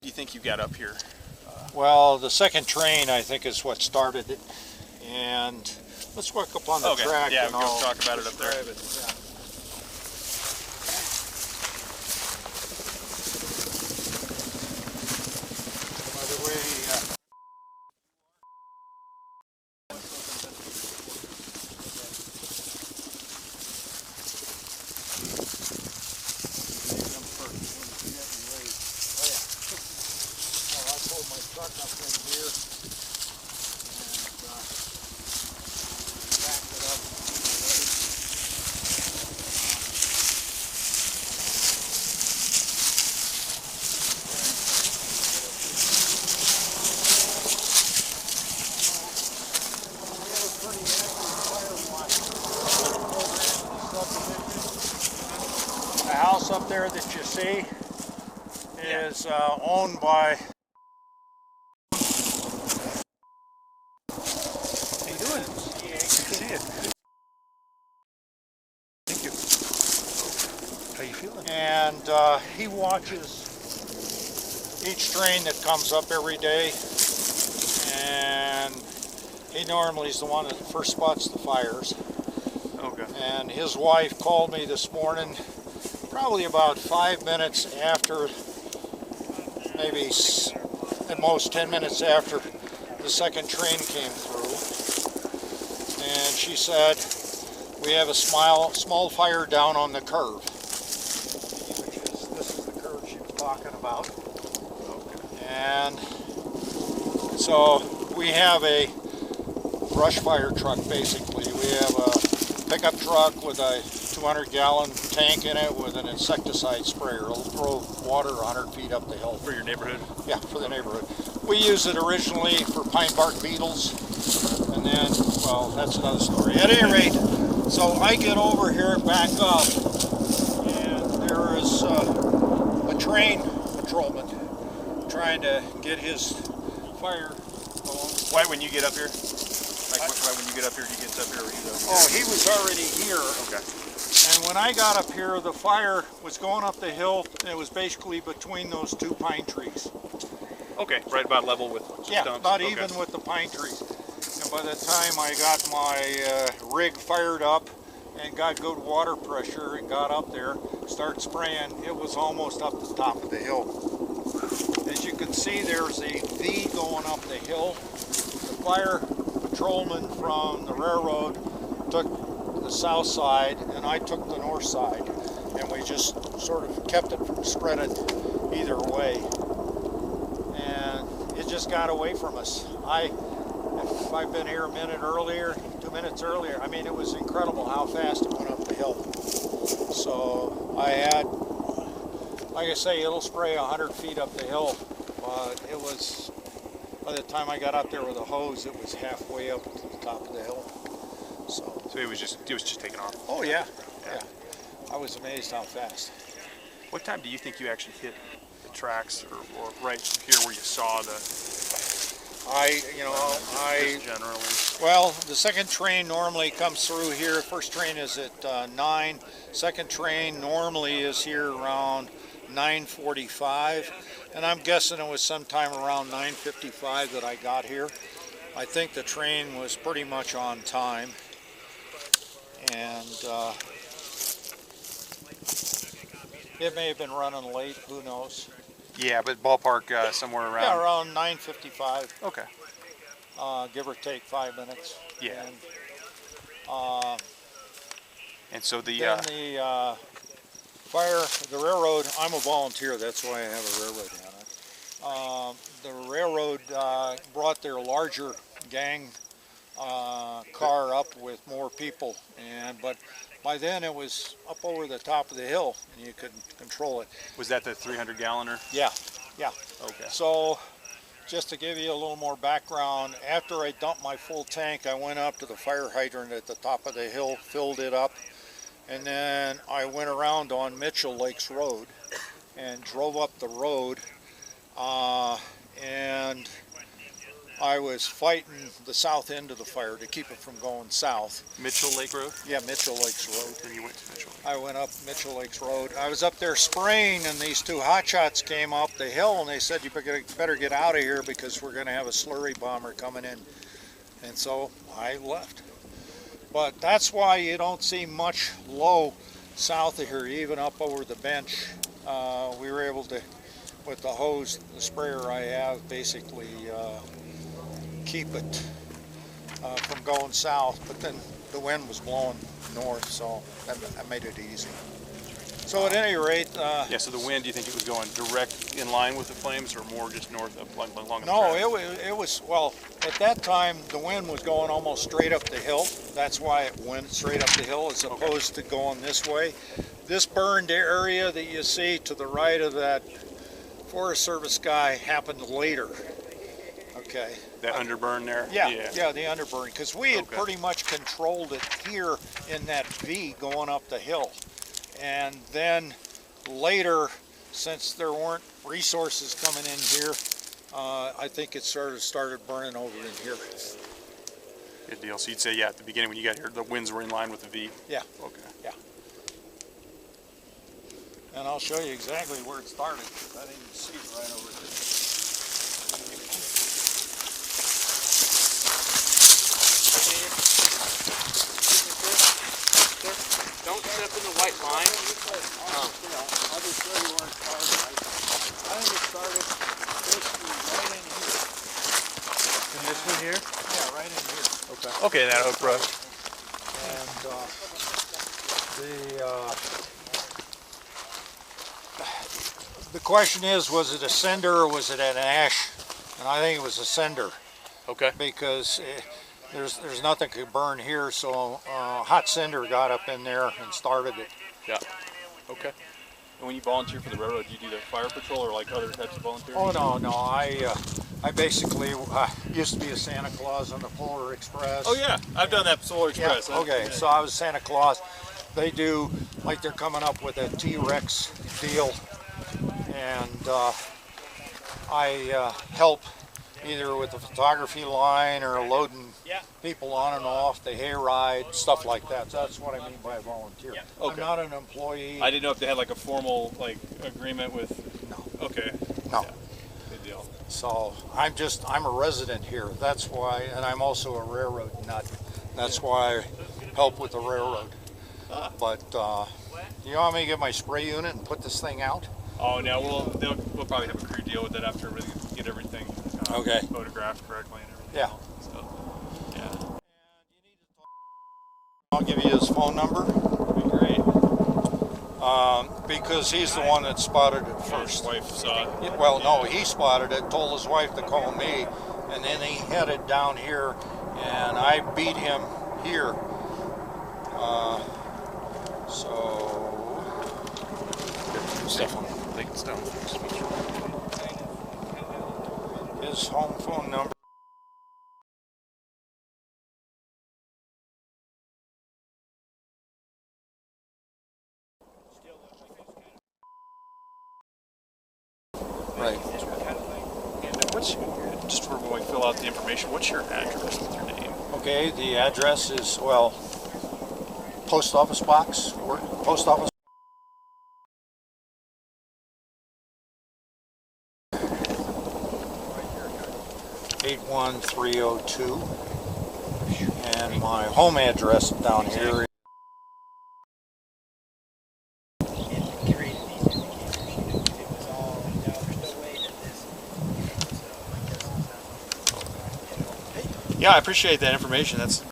Do you think you got up here? Well, the second train, I think, is what started it. And let's walk up on the track. Yeah, and we'll I'll talk about it up there. describe it. Yeah. By the way, I pulled my truck up in here and backed it up. The house up there that you see is owned by. How you doing? Good to see you. Thank you. How you feeling? And he watches each train that comes up every day, and he normally is the one that first spots the fires. Okay. And his wife called me this morning, probably about 5 minutes after, maybe at most 10 minutes after the second train came through. And she said, we have a small fire down on the curve, which is, this is the curve she was talking about. Okay. And so we have a brush fire truck, basically. We have a pickup truck with a 200-gallon tank in it with an insecticide sprayer. It'll throw water 100 feet up the hill. For your neighborhood? Yeah, for the neighborhood. We used it originally for pine bark beetles, and then, well, that's another story. At any rate, so I get over here, back up, and there is a train patrolman trying to get his fire going. Why when you get up here? Like why when you get up here, he gets up here or he's up here? Oh, he was already here. Okay. And when I got up here, the fire was going up the hill, and it was basically between those two pine trees. Okay, right about level with Yeah, stumps. about Okay. even with the pine trees. And by the time I got my rig fired up and got good water pressure and got up there, start spraying, it was almost up the top of the hill. As you can see, there's a V going up the hill. The fire patrolman from the railroad took the south side and I took the north side, and we just sort of kept it from spreading either way, and it just got away from us. If I've been here a minute earlier, 2 minutes earlier, I mean, it was incredible how fast it went up the hill. So I had, like I say, it'll spray 100 feet up the hill, but it was, by the time I got up there with a hose, it was halfway up to the top of the hill. So it was just taking off. Oh yeah, yeah. I was amazed how fast. What time do you think you actually hit the tracks, or right here where you saw the? Just generally. Well, the second train normally comes through here. First train is at 9. Second train normally is here around 9:45, and I'm guessing it was sometime around 9:55 that I got here. I think the train was pretty much on time, and it may have been running late, who knows. Yeah, but ballpark somewhere around. Yeah, around 9:55. Okay. Give or take 5 minutes. Yeah. And so the then the the railroad, I'm a volunteer, that's why I have a railroad on it. The railroad brought their larger gang car up with more people, but by then it was up over the top of the hill and you couldn't control it. Was that the 300-galloner? Yeah, yeah. Okay. So just to give you a little more background, after I dumped my full tank, I went up to the fire hydrant at the top of the hill, filled it up, and then I went around on Mitchell Lakes Road and drove up the road, and I was fighting the south end of the fire to keep it from going south. Mitchell Lake Road? Yeah, Mitchell Lakes Road. And you went to Mitchell. I went up Mitchell Lakes Road. I was up there spraying, and these two hotshots came up the hill, and they said, you better get out of here because we're going to have a slurry bomber coming in. And so I left. But that's why you don't see much low south of here, even up over the bench. We were able to, with the hose, the sprayer I have, basically keep it from going south. But then the wind was blowing north, so that made it easy. So at any rate... yeah, so the wind, do you think it was going direct in line with the flames or more just north of along the No, track? it was, well, at that time the wind was going almost straight up the hill. That's why it went straight up the hill as opposed to going this way. This burned area that you see to the right of that Forest Service guy happened later. Okay. That underburn there? Yeah, the underburn, because we had Okay. pretty much controlled it here in that V going up the hill. And then later, since there weren't resources coming in here, I think it started burning over in here. Good deal. So you'd say, yeah, at the beginning when you got here, the winds were in line with the V? Yeah. Okay. Yeah. And I'll show you exactly where it started. I didn't even see it right over there. Don't step in the white line. I'll just show you where it started. I think it started basically right in here. And this one here? Yeah, right in here. Okay. Okay, that oak brush. And the question is, was it a cinder or was it an ash? And I think it was a cinder. Okay. Because there's nothing could burn here, so hot cinder got up in there and started it. Yeah. Okay. And when you volunteer for the railroad, do you do the fire patrol or like other types of volunteers? Oh no, I basically used to be a Santa Claus on the Polar Express. Oh yeah, I've done that Solar Yeah, Express. okay, so I was Santa Claus. They do, like they're coming up with a T-Rex deal, and I help either with the photography line or loading people on and off the hayride, stuff like that. So that's what I mean by a volunteer. I'm Okay. not an employee. I didn't know if they had like a formal like agreement with. No. Okay. No. Yeah. Good deal. So I'm a resident here. That's why, and I'm also a railroad nut. That's why I help with the railroad. But you want me to get my spray unit and put this thing out? Oh no, we'll probably have a crew deal with it after we get everything Okay. photographed correctly and everything. Yeah. So, yeah. I'll give you his phone number That'd be great. because he's the one that spotted it His first. wife saw it. Well, no, he spotted it, told his wife to call me, and then he headed down here, and I beat him here. So, Stefan. Take it down. his home phone number. Right. And what's just for when we fill out the information? What's your address with your name? Okay, the address is, well, post office box, or post office. 81302, and my home address down here. Yeah, I appreciate that information. That's